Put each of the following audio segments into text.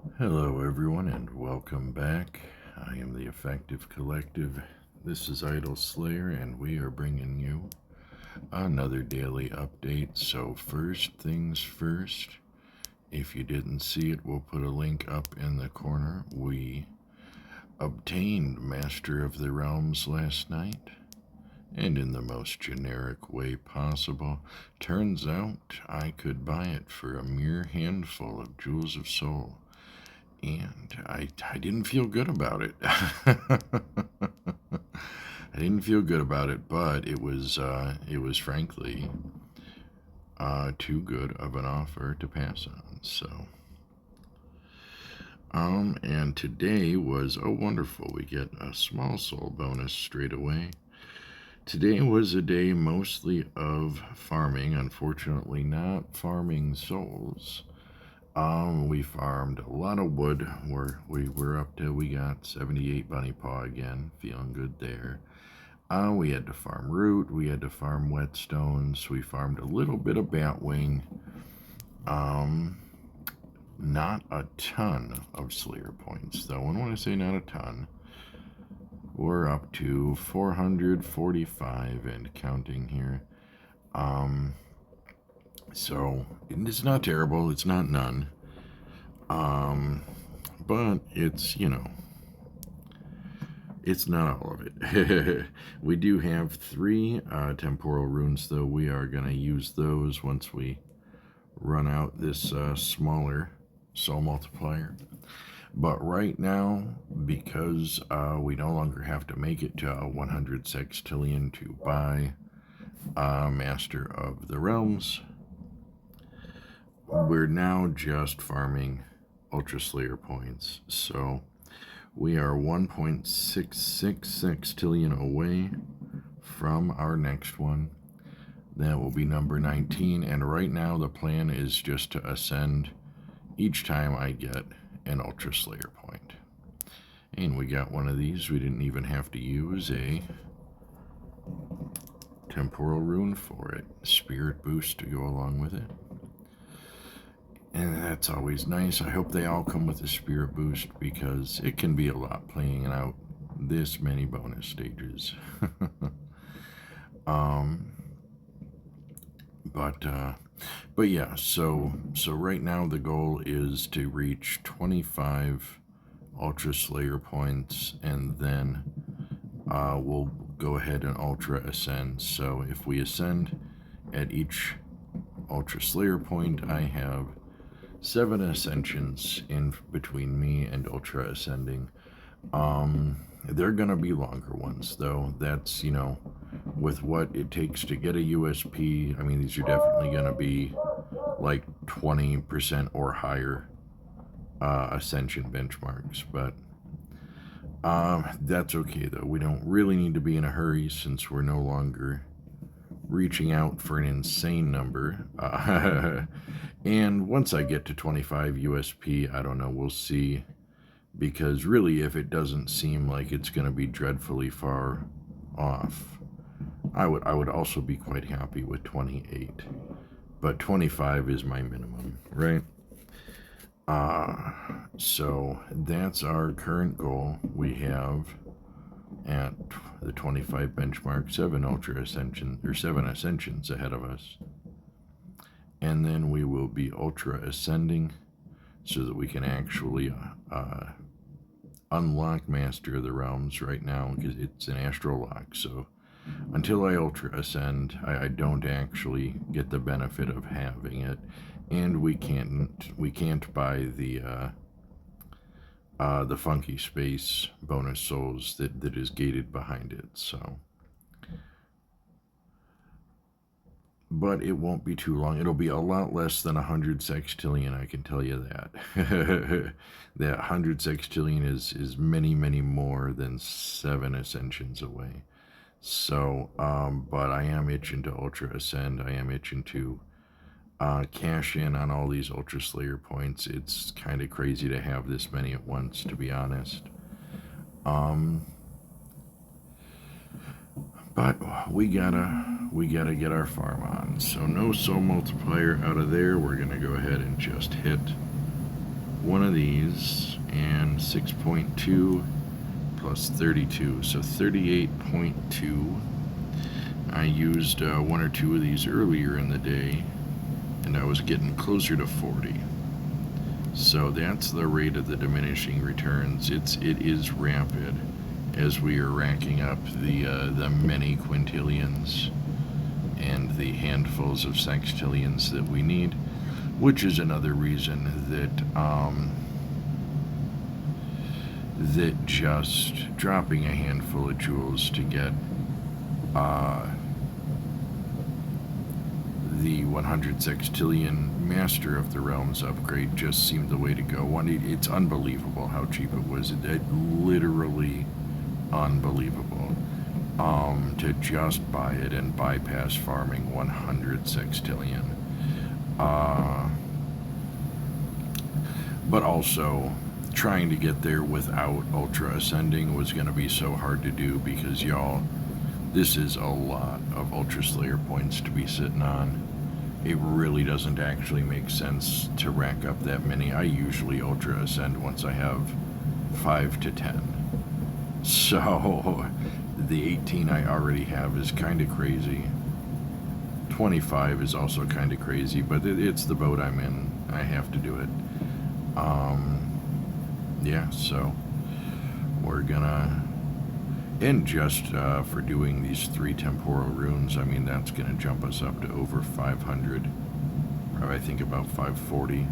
Hello, everyone, and welcome back. I am the Effective Collective. This is Idol Slayer, and we are bringing you another daily update. So, first things first, if you didn't see it, we'll put a link up in the corner. We obtained Master of the Realms last night, and in the most generic way possible. Turns out I could buy it for a mere handful of Jewels of Soul. And I didn't feel good about it. I didn't feel good about it, but it was frankly too good of an offer to pass on. So and today was wonderful. We get a small soul bonus straight away. Today was a day mostly of farming. Unfortunately, not farming souls. We farmed a lot of wood. We were up to, we got 78 bunny paw again, feeling good there. We had to farm root, we had to farm whetstones, we farmed a little bit of batwing. Not a ton of Slayer points though, and when I say not a ton, we're up to 445 and counting here. So it's not terrible, it's not none. But it's, it's not all of it. We do have 3 temporal runes, though. We are going to use those once we run out this smaller soul multiplier. But right now, because we no longer have to make it to 100 sextillion to buy Master of the Realms, we're now just farming Ultra Slayer points. So we are 1.66 sextillion away from our next one. That will be number 19. And right now the plan is just to ascend each time I get an Ultra Slayer point. And we got one of these. We didn't even have to use a temporal rune for it. Spirit boost to go along with it. And that's always nice. I hope they all come with a spirit boost because it can be a lot playing out this many bonus stages. But yeah, so right now the goal is to reach 25 Ultra Slayer points, and then we'll go ahead and Ultra Ascend. So if we ascend at each Ultra Slayer point, I have 7 ascensions in between me and Ultra Ascending. They're gonna be longer ones, though. That's, with what it takes to get a USP. I mean, these are definitely gonna be like 20% or higher ascension benchmarks, but that's okay, though. We don't really need to be in a hurry since we're no longer reaching out for an insane number. And once I get to 25 USP, I don't know, we'll see. Because really, if it doesn't seem like it's going to be dreadfully far off, I would also be quite happy with 28. But 25 is my minimum, right? So that's our current goal. We have at the 25 benchmark 7 Ultra Ascension or 7 Ascensions ahead of us. And then we will be Ultra Ascending so that we can actually unlock Master of the Realms right now, because it's an astral lock. So until I Ultra Ascend, I don't actually get the benefit of having it, and we can't buy the funky space bonus souls that is gated behind it. So. But it won't be too long. It'll be a lot less than 100 sextillion, I can tell you that. That 100 sextillion is many, many more than 7 ascensions away. So, but I am itching to Ultra Ascend. I am itching to cash in on all these Ultra Slayer points. It's kind of crazy to have this many at once, to be honest. But we gotta get our farm on. So no soul multiplier out of there. We're gonna go ahead and just hit one of these, and 6.2 plus 32, so 38.2. I used one or two of these earlier in the day, and I was getting closer to 40. So that's the rate of the diminishing returns. It is rapid as we are racking up the many quintillions and the handfuls of sextillions that we need, which is another reason that just dropping a handful of joules to get the 100 sextillion Master of the Realms upgrade just seemed the way to go. It's unbelievable how cheap it was. It literally unbelievable. To just buy it and bypass farming 100 sextillion. But also, trying to get there without Ultra Ascending was going to be so hard to do because, y'all, this is a lot of Ultra Slayer points to be sitting on. It really doesn't actually make sense to rack up that many. I usually Ultra Ascend once I have 5 to 10. So, the 18 I already have is kind of crazy. 25 is also kind of crazy, but it's the boat I'm in. I have to do it. Yeah, so we're gonna, and just for doing these 3 temporal runes, I mean, that's gonna jump us up to over 500, I think about 540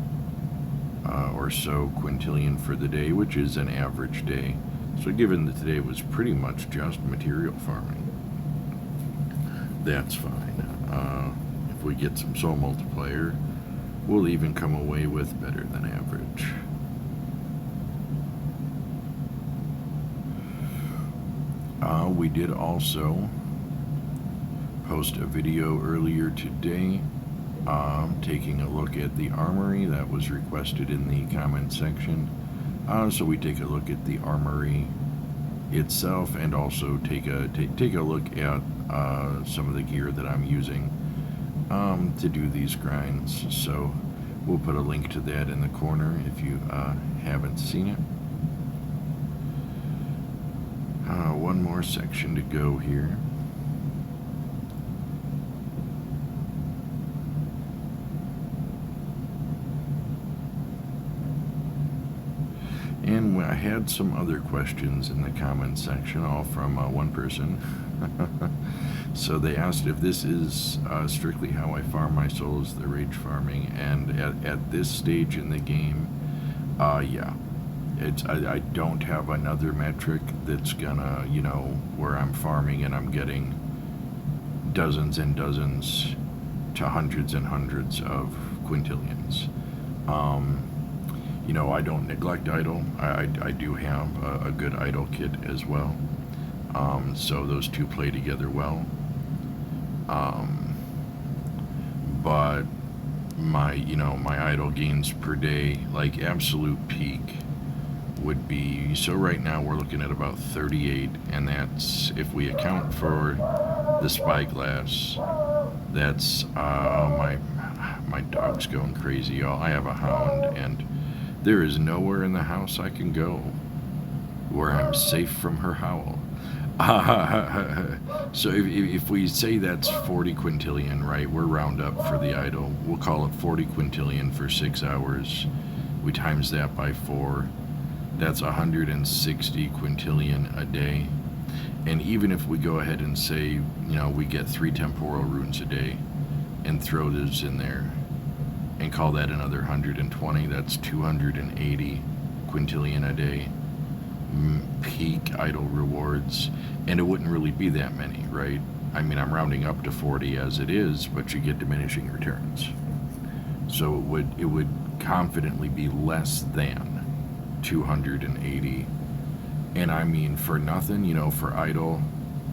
or so quintillion for the day, which is an average day. So given that today was pretty much just material farming, that's fine. If we get some soul multiplier, we'll even come away with better than average. We did also post a video earlier today taking a look at the armory that was requested in the comment section. So we take a look at the armory itself and also take a look at some of the gear that I'm using to do these grinds. So we'll put a link to that in the corner if you haven't seen it. One more section to go here. And I had some other questions in the comments section, all from one person. So they asked if this is strictly how I farm my souls, the rage farming, and at this stage in the game, yeah. I don't have another metric that's gonna, where I'm farming and I'm getting dozens and dozens to hundreds and hundreds of quintillions. I don't neglect idle. I do have a good idle kit as well. So those two play together well. But my idle gains per day, like absolute peak, would be, so right now we're looking at about 38, and that's, if we account for the spyglass, that's, my dog's going crazy, y'all. I have a hound, and there is nowhere in the house I can go where I'm safe from her howl. So if we say that's 40 quintillion, right, we're round up for the idle, we'll call it 40 quintillion for 6 hours. We times that by 4. That's 160 quintillion a day. And even if we go ahead and say, we get 3 temporal runes a day and throw those in there and call that another 120, that's 280 quintillion a day. Peak idle rewards. And it wouldn't really be that many, right? I mean, I'm rounding up to 40 as it is, but you get diminishing returns. So it would confidently be less than 280, and I mean, for nothing, for idle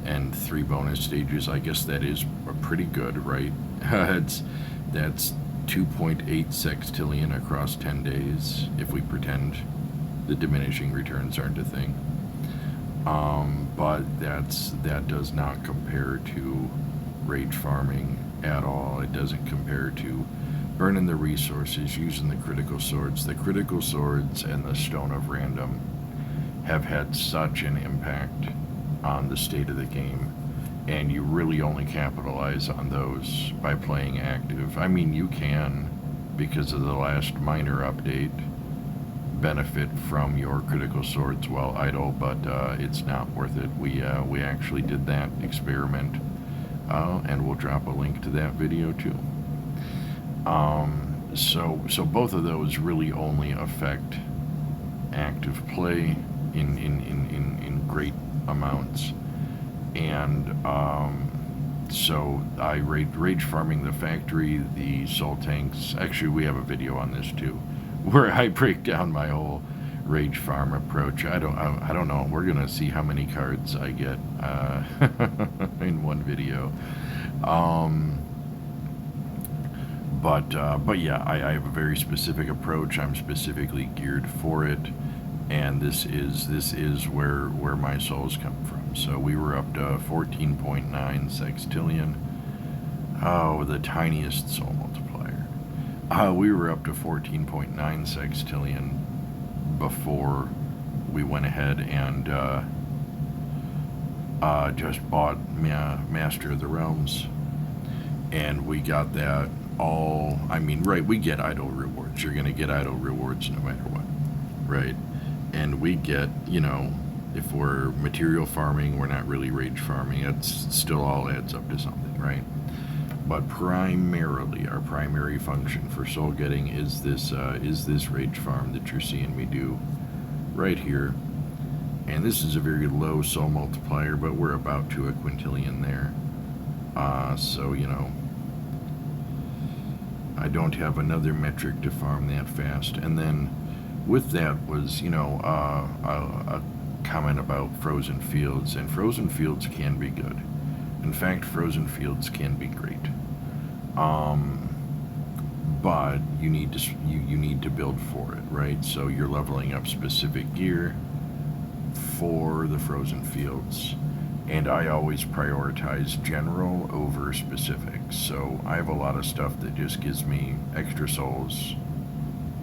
and 3 bonus stages, I guess that is pretty good, right? That's 2.8 sextillion across 10 days, if we pretend the diminishing returns aren't a thing. But that does not compare to rage farming at all. It doesn't compare to burning the resources, using the critical swords. The critical swords and the Stone of Random have had such an impact on the state of the game, and you really only capitalize on those by playing active. I mean, you can, because of the last minor update, benefit from your critical swords while idle, but it's not worth it. We actually did that experiment, and we'll drop a link to that video too. So both of those really only affect active play in great amounts, and so I rage farming the factory, the soul tanks. Actually, we have a video on this too, where I break down my whole rage farm approach. I don't know. We're gonna see how many cards I get in one video. But yeah, I have a very specific approach. I'm specifically geared for it, and this is where my souls come from. So we were up to 14.9 sextillion. Oh, the tiniest soul multiplier. We were up to 14.9 sextillion before we went ahead and just bought Master of the Realms, and we got that all. I mean, right, we get idle rewards. You're going to get idle rewards no matter what, right? And we get, you know, if we're material farming, we're not really rage farming. It's still all adds up to something, right? But primarily, our primary function for soul getting is this rage farm that you're seeing me do right here. And this is a very low soul multiplier, but we're about to a quintillion there. So, you know, I don't have another metric to farm that fast. And then with that was, you know, a comment about frozen fields, and frozen fields can be good. In fact, frozen fields can be great. But you need to build for it, right? So you're leveling up specific gear for the frozen fields, and I always prioritize general over specifics. So I have a lot of stuff that just gives me extra souls,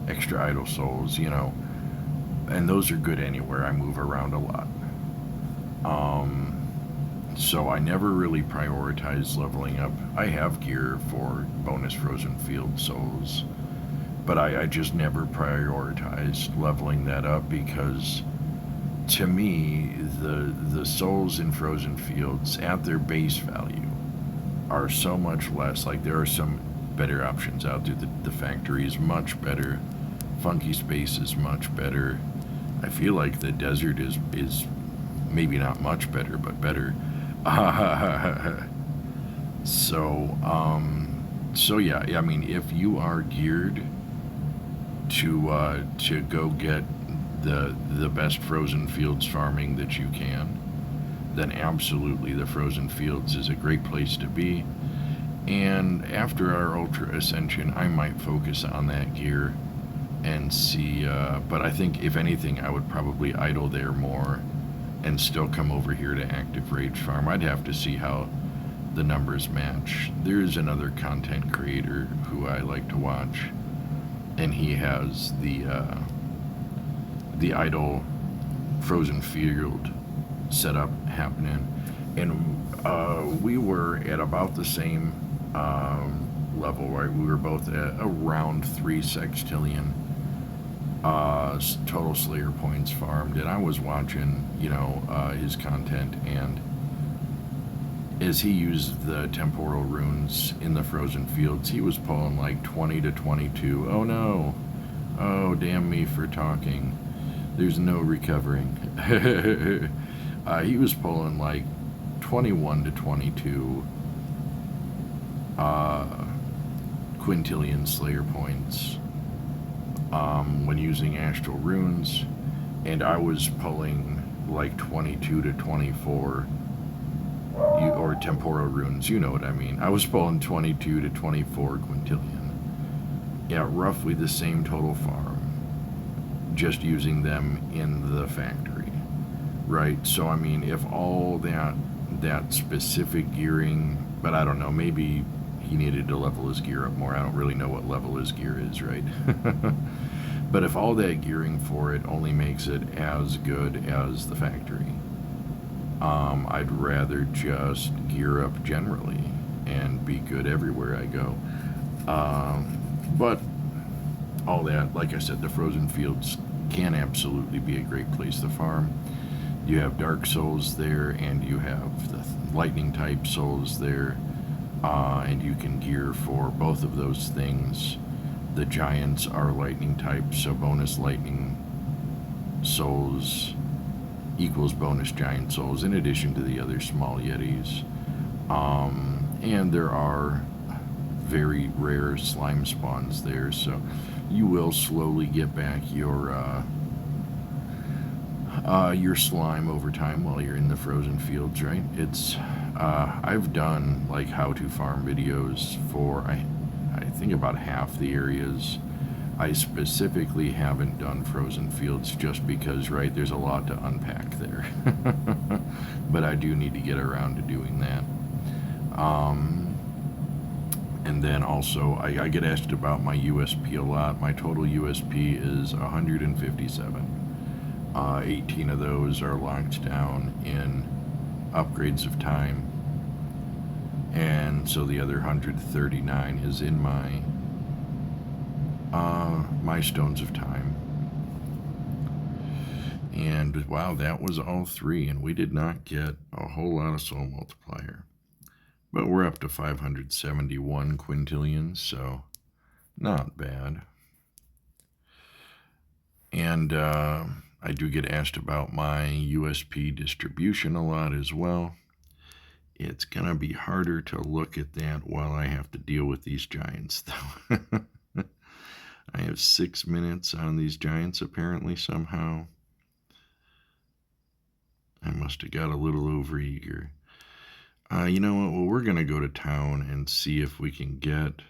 extra idle souls, you know, and those are good anywhere. I move around a lot. So I never really prioritize leveling up. I have gear for bonus frozen field souls, but I just never prioritized leveling that up, because to me, the souls in frozen fields at their base value are so much less. Like, there are some better options out there. The factory is much better. Funky Space is much better. I feel like the desert is maybe not much better, but better. So yeah, I mean, if you are geared to go get the best frozen fields farming that you can, then absolutely the frozen fields is a great place to be. And after our Ultra Ascension, I might focus on that gear and see, but I think if anything, I would probably idle there more and still come over here to active rage farm. I'd have to see how the numbers match. There's another content creator who I like to watch, and he has the idle frozen field setup happening, and we were at about the same level, right? We were both at around 3 sextillion total Slayer points farmed, and I was watching, you know, his content, and as he used the temporal runes in the frozen fields, he was pulling like 20 to 22. Oh no! Oh, damn me for talking. There's no recovering. He was pulling like 21 to 22 quintillion Slayer points when using astral runes, and I was pulling like 22 to 24 or temporal runes, you know what I mean. I was pulling 22 to 24 quintillion. Yeah, roughly the same total farm, just using them in the factory, right? So I mean, if all that specific gearing, but I don't know, maybe he needed to level his gear up more. I don't really know what level his gear is, right? But if all that gearing for it only makes it as good as the factory, I'd rather just gear up generally and be good everywhere I go. But all that, like I said, the frozen fields can absolutely be a great place to farm. You have Dark Souls there, and you have the Lightning type Souls there, and you can gear for both of those things. The Giants are Lightning type, so bonus Lightning Souls equals bonus Giant Souls, in addition to the other small Yetis. And there are very rare slime spawns there, so you will slowly get back your slime over time while you're in the frozen fields, right? It's I've done like how to farm videos for I think about half the areas. I specifically haven't done frozen fields just because, right, there's a lot to unpack there. But I do need to get around to doing that. And then also, I get asked about my USP a lot. My total USP is 157. 18 of those are locked down in upgrades of time. And so the other 139 is in my stones of time. And wow, that was all 3, and we did not get a whole lot of soul multiplier. But we're up to 571 quintillions, so not bad. And I do get asked about my USP distribution a lot as well. It's going to be harder to look at that while I have to deal with these giants, though. I have 6 minutes on these giants, apparently, somehow. I must have got a little overeager. You know what? Well, we're going to go to town and see if we can get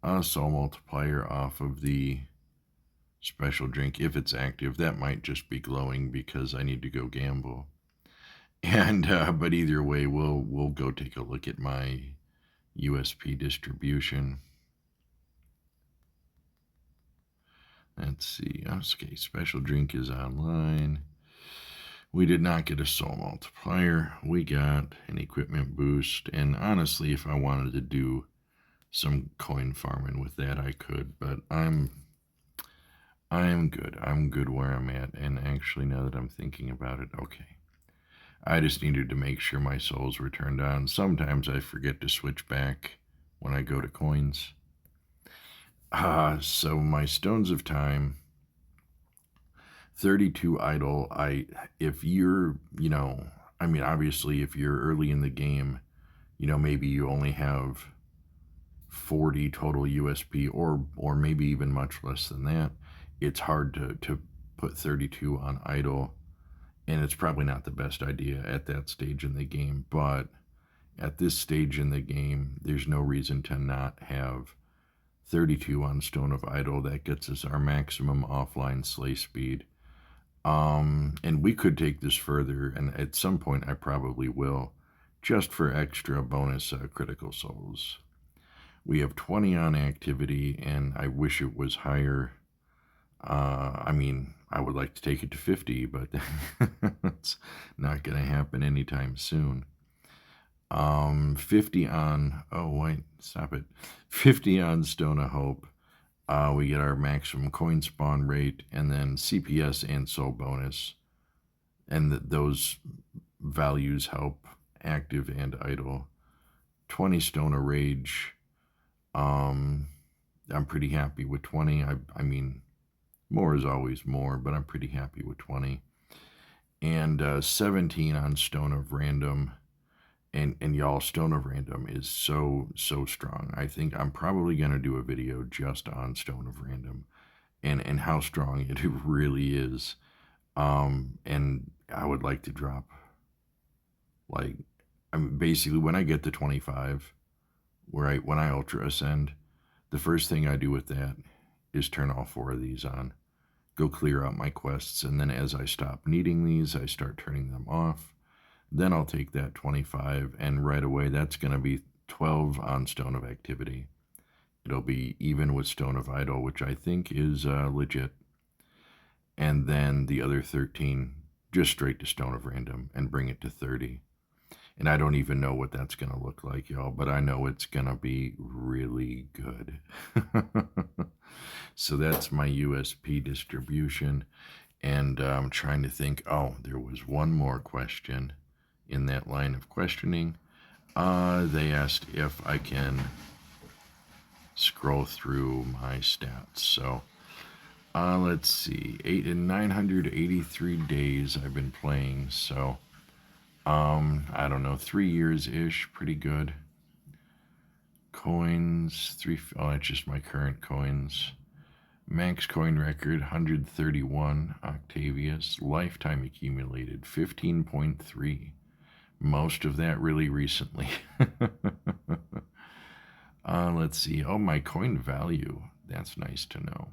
a soul multiplier off of the special drink, if it's active. That might just be glowing because I need to go gamble. And but either way, we'll go take a look at my USP distribution. Let's see. Okay, special drink is online. We did not get a soul multiplier. We got an equipment boost, and honestly, if I wanted to do some coin farming with that, I could, but I'm good. I'm good where I'm at. And actually, now that I'm thinking about it, okay, I just needed to make sure my souls were turned on. Sometimes I forget to switch back when I go to coins. So my stones of time, 32 idle. If you're, obviously if you're early in the game, maybe you only have 40 total USP, or maybe even much less than that. It's hard to put 32 on idle, and it's probably not the best idea at that stage in the game. But at this stage in the game, there's no reason to not have 32 on Stone of Idle. That gets us our maximum offline slay speed. And we could take this further, and at some point I probably will, just for extra bonus critical souls. We have 20 on activity, and I wish it was higher. I would like to take it to 50, but it's not going to happen anytime soon. 50 on, oh wait, stop it. 50 on Stone of Hope. We get our maximum coin spawn rate, and then CPS and soul bonus. And those values help active and idle. 20 Stone of Rage. I'm pretty happy with 20. I mean, more is always more, but I'm pretty happy with 20. And 17 on Stone of Random. And y'all, Stone of Random is so strong. I think I'm probably going to do a video just on Stone of Random and how strong it really is. And I would like to drop, basically when I get to 25, when I Ultra Ascend, the first thing I do with that is turn all 4 of these on, go clear out my quests, and then as I stop needing these, I start turning them off. Then I'll take that 25, and right away that's going to be 12 on Stone of Activity. It'll be even with Stone of Idol, which I think is legit. And then the other 13 just straight to Stone of Random and bring it to 30. And I don't even know what that's going to look like, y'all, but I know it's going to be really good. So that's my USP distribution. And I'm trying to think, oh, there was one more question in that line of questioning. They asked if I can scroll through my stats. So let's see, 983 days I've been playing. So I don't know, 3 years ish, pretty good. Coins, oh, that's just my current coins. Max coin record 131 Octavius. Lifetime accumulated 15.3. Most of that really recently. Let's see. Oh, my coin value. That's nice to know.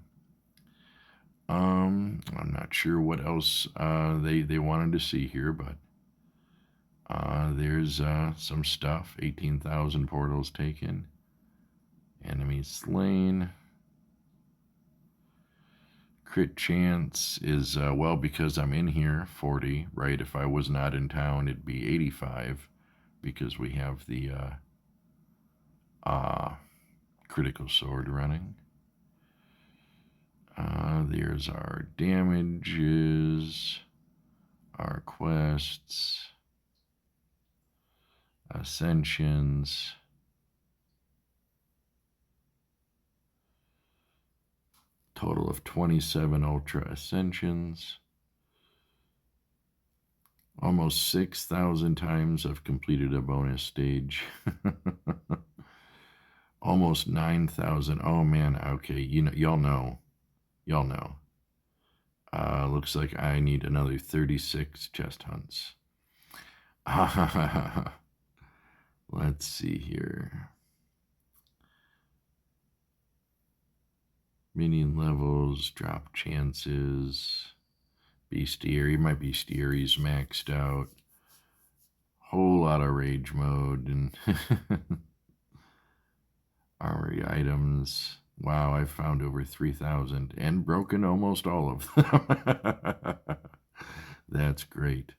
I'm not sure what else they wanted to see here, but there's some stuff. 18,000 portals taken. Enemies slain. Crit chance is, well, because I'm in here, 40, right? If I was not in town, it'd be 85 because we have the critical sword running. There's our damages, our quests, ascensions. Total of 27 ultra ascensions. Almost 6,000 times I've completed a bonus stage. Almost 9,000. Oh man, okay, y'all know. Looks like I need another 36 chest hunts. Let's see here. Minion levels, drop chances, bestiary. My bestiary's maxed out. Whole lot of rage mode and armory items. Wow, I've found over 3,000 and broken almost all of them. That's great.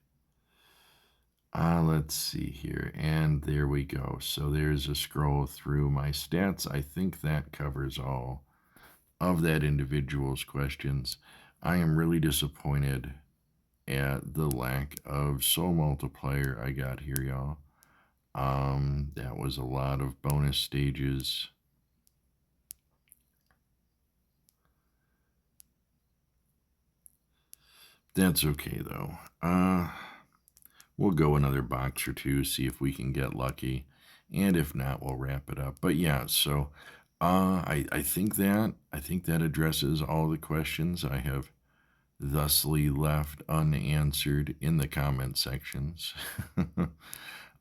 Let's see here. And there we go. So there's a scroll through my stats. I think that covers all of that individual's questions. I am really disappointed at the lack of soul multiplier I got here, y'all. That was a lot of bonus stages. That's okay though. We'll go another box or two, see if we can get lucky, and if not, we'll wrap it up. But yeah, so I think that addresses all the questions I have thusly left unanswered in the comment sections.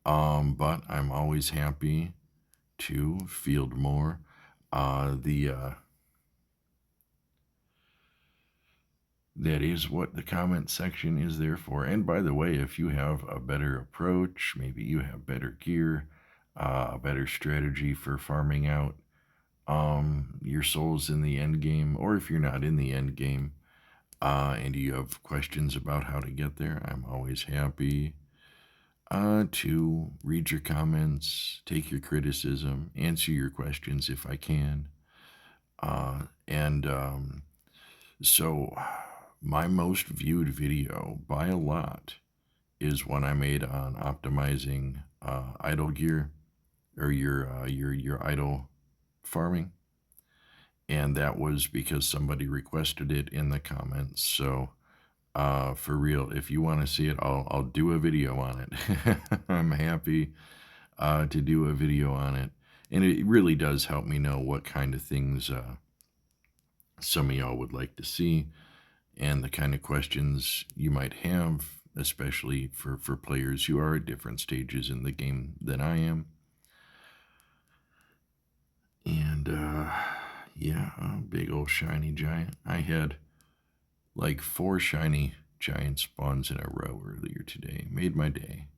But I'm always happy to field more. That is what the comment section is there for. And by the way, if you have a better approach, maybe you have better gear, a better strategy for farming out your souls in the end game, or if you're not in the end game and you have questions about how to get there, I'm always happy to read your comments, take your criticism, answer your questions if I can. So my most viewed video by a lot is one I made on optimizing idle gear or your idle farming, and that was because somebody requested it in the comments. So for real, if you want to see it, I'll do a video on it. I'm happy to do a video on it, and it really does help me know what kind of things some of y'all would like to see and the kind of questions you might have, especially for players who are at different stages in the game than I am. And yeah, big old shiny giant. I had like 4 shiny giant spawns in a row earlier today. Made my day.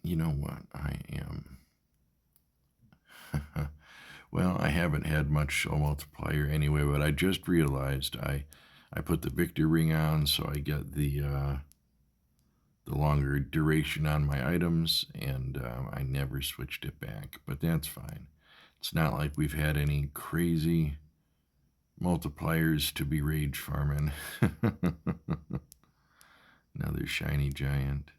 You know what? I am. Well, I haven't had much soul multiplier anyway, but I just realized I put the Victor ring on, so I get the longer duration on my items, and I never switched it back. But that's fine. It's not like we've had any crazy multipliers to be rage farming. Another shiny giant.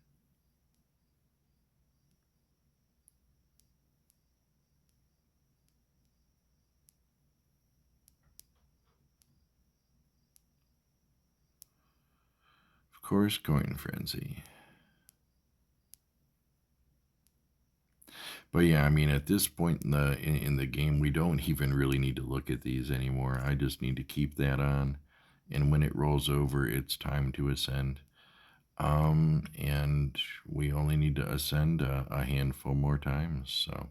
Of course, coin frenzy. But yeah, I mean, at this point in the game, we don't even really need to look at these anymore. I just need to keep that on, and when it rolls over, it's time to ascend. And we only need to ascend a handful more times. So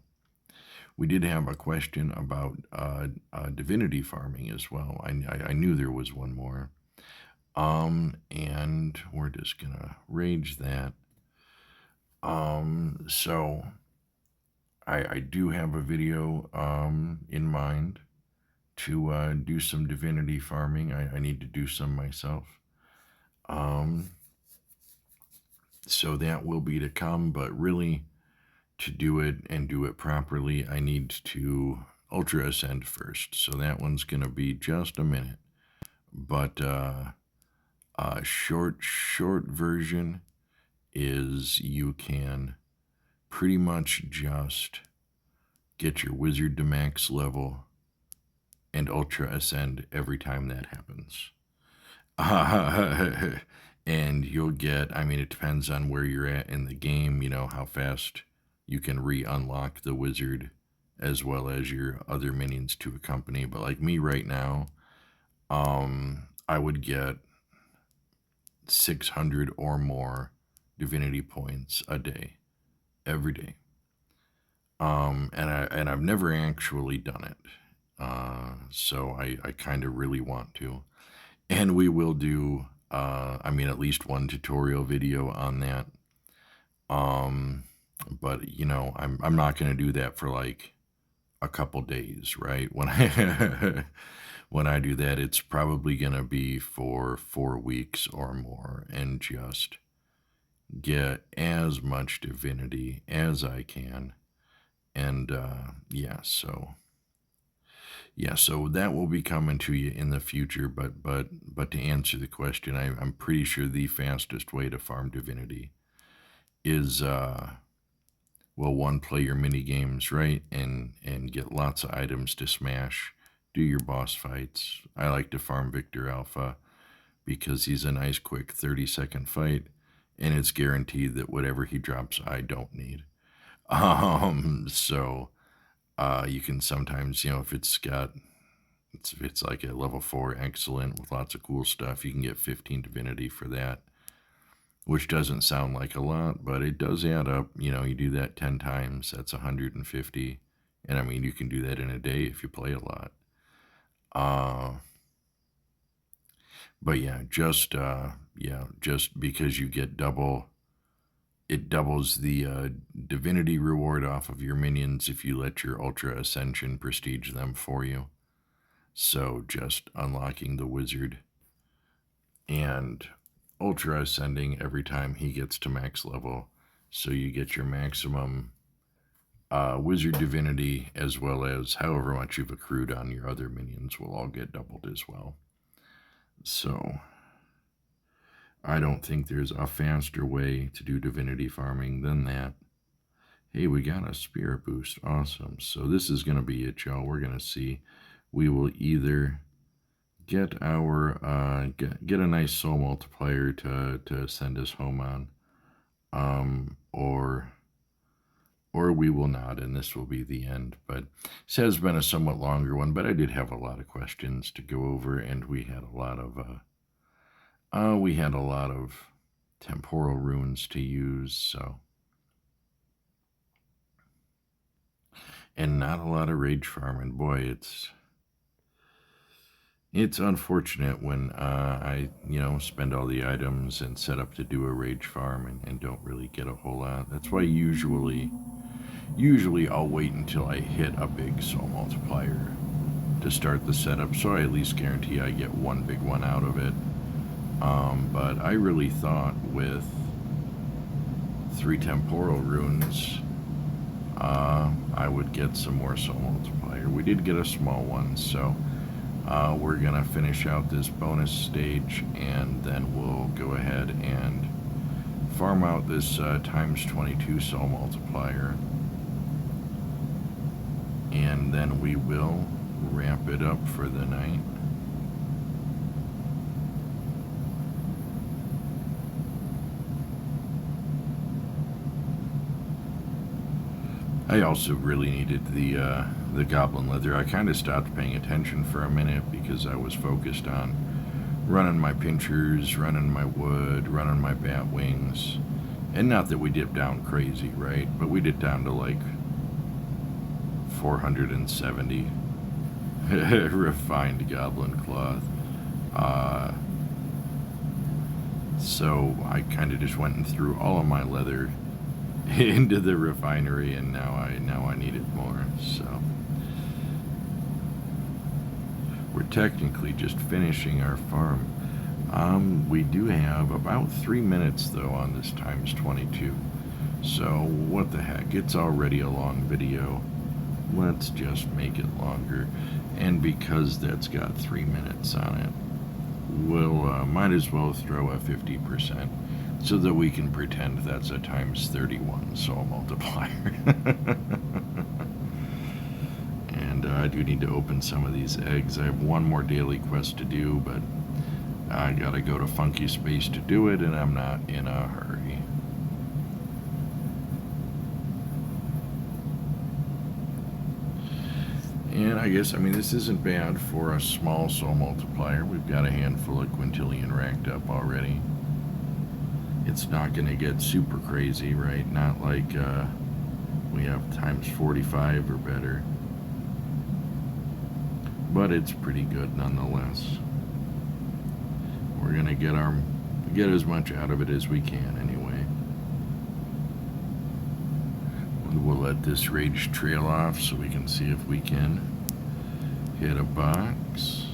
we did have a question about divinity farming as well. I knew there was one more. And we're just gonna rage that. So I do have a video in mind to do some divinity farming. I need to do some myself. Um, so that will be to come, but really to do it and do it properly, I need to ultra ascend first. So that one's going to be just a minute. But short version is you can pretty much just get your wizard to max level and ultra ascend every time that happens. And you'll get, I mean, it depends on where you're at in the game, you know, how fast you can re unlock the wizard as well as your other minions to accompany. But like me right now, I would get 600 or more divinity points a day, every day. And I've never actually done it. So I kind of really want to. And we will do, I mean, at least one tutorial video on that. Um, but you know, I'm not going to do that for like a couple days, right? When I when I do that, it's probably going to be for 4 weeks or more, and just get as much divinity as I can. And yeah, so that will be coming to you in the future. But to answer the question, I'm pretty sure the fastest way to farm divinity is well, one, play your mini games right and get lots of items to smash. Do your boss fights. I like to farm Victor Alpha because he's a nice, quick 30-second fight, and it's guaranteed that whatever he drops, I don't need. So you can sometimes, you know, if it's like a level 4 excellent with lots of cool stuff, you can get 15 divinity for that, which doesn't sound like a lot, but it does add up. You know, you do that 10 times, that's 150. And I mean, you can do that in a day if you play a lot. Uh, but yeah, just because you get it doubles the divinity reward off of your minions if you let your ultra ascension prestige them for you. So just unlocking the wizard and ultra ascending every time he gets to max level. So you get your maximum wizard divinity as well as however much you've accrued on your other minions will all get doubled as well. So I don't think there's a faster way to do divinity farming than that. Hey, we got a spirit boost. Awesome. So this is going to be it, y'all. We're going to see. We will either get our get a nice soul multiplier to send us home on, or we will not, and this will be the end. But this has been a somewhat longer one, but I did have a lot of questions to go over, and we had a lot of temporal runes to use, so, and not a lot of rage farming. Boy, It's unfortunate when I, spend all the items and set up to do a rage farm and don't really get a whole lot. That's why usually I'll wait until I hit a big soul multiplier to start the setup, so I at least guarantee I get one big one out of it. But I really thought with 3 temporal runes, I would get some more soul multiplier. We did get a small one, so we're gonna finish out this bonus stage, and then we'll go ahead and farm out this times 22 soul multiplier, and then we will ramp it up for the night. I also really needed the goblin leather. I kind of stopped paying attention for a minute because I was focused on running my pinchers, running my wood, running my bat wings. And not that we dipped down crazy, right? But we did down to like 470 refined goblin cloth. So I kind of just went and threw all of my leather into the refinery, and now I need it more. So we're technically just finishing our farm. We do have about 3 minutes though on this times 22. So what the heck? It's already a long video. Let's just make it longer. And because that's got 3 minutes on it, we'll might as well throw a 50%. So that we can pretend that's a times 31 soul multiplier. And I do need to open some of these eggs. I have one more daily quest to do, but I gotta go to Funky Space to do it, and I'm not in a hurry. And I guess, this isn't bad for a small soul multiplier. We've got a handful of quintillion racked up already. It's not going to get super crazy, right? Not like we have times 45 or better. But it's pretty good nonetheless. We're going to get as much out of it as we can anyway. We'll let this rage trail off so we can see if we can hit a box.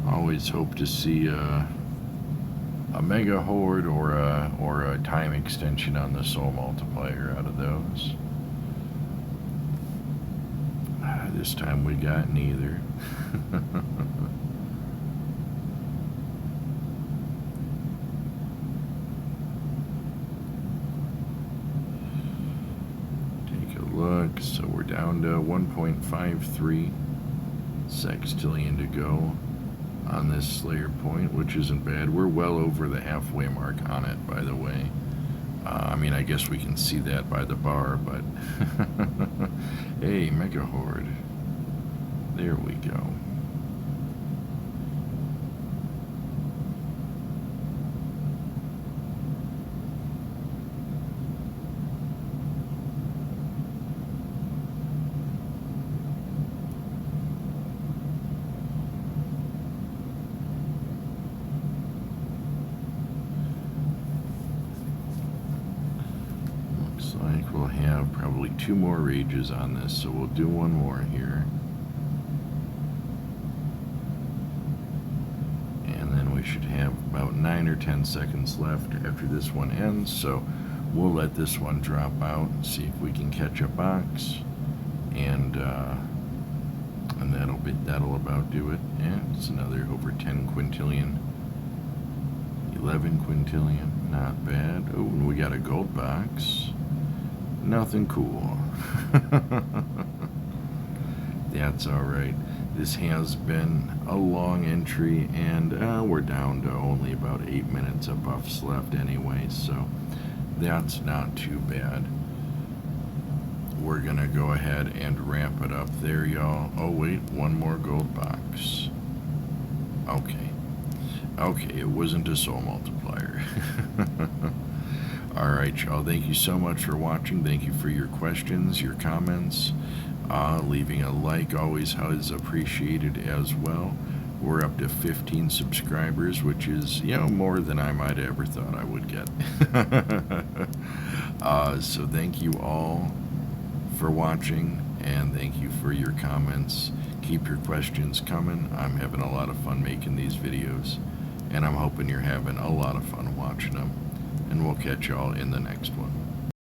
Always hope to see a mega horde or a time extension on the soul multiplier out of those. This time we got neither. Take a look. So we're down to 1.53 sextillion to go on this Slayer point, which isn't bad. We're well over the halfway mark on it, by the way. I guess we can see that by the bar, but hey, Mega Horde. There we go. We'll have probably 2 more rages on this, so we'll do one more here. And then we should have about 9 or 10 seconds left after this one ends, so we'll let this one drop out and see if we can catch a box. And that'll about do it. Yeah, it's another over 10 quintillion. 11 quintillion, not bad. Oh, and we got a gold box. Nothing cool. That's alright. This has been a long entry, and we're down to only about 8 minutes of buffs left anyway, so that's not too bad. We're gonna go ahead and ramp it up there, y'all. Oh wait, one more gold box. Okay, it wasn't a soul multiplier. Alright, y'all, thank you so much for watching. Thank you for your questions, your comments. Leaving a like always is appreciated as well. We're up to 15 subscribers, which is, more than I might have ever thought I would get. So thank you all for watching, and thank you for your comments. Keep your questions coming. I'm having a lot of fun making these videos, and I'm hoping you're having a lot of fun watching them. And we'll catch y'all in the next one.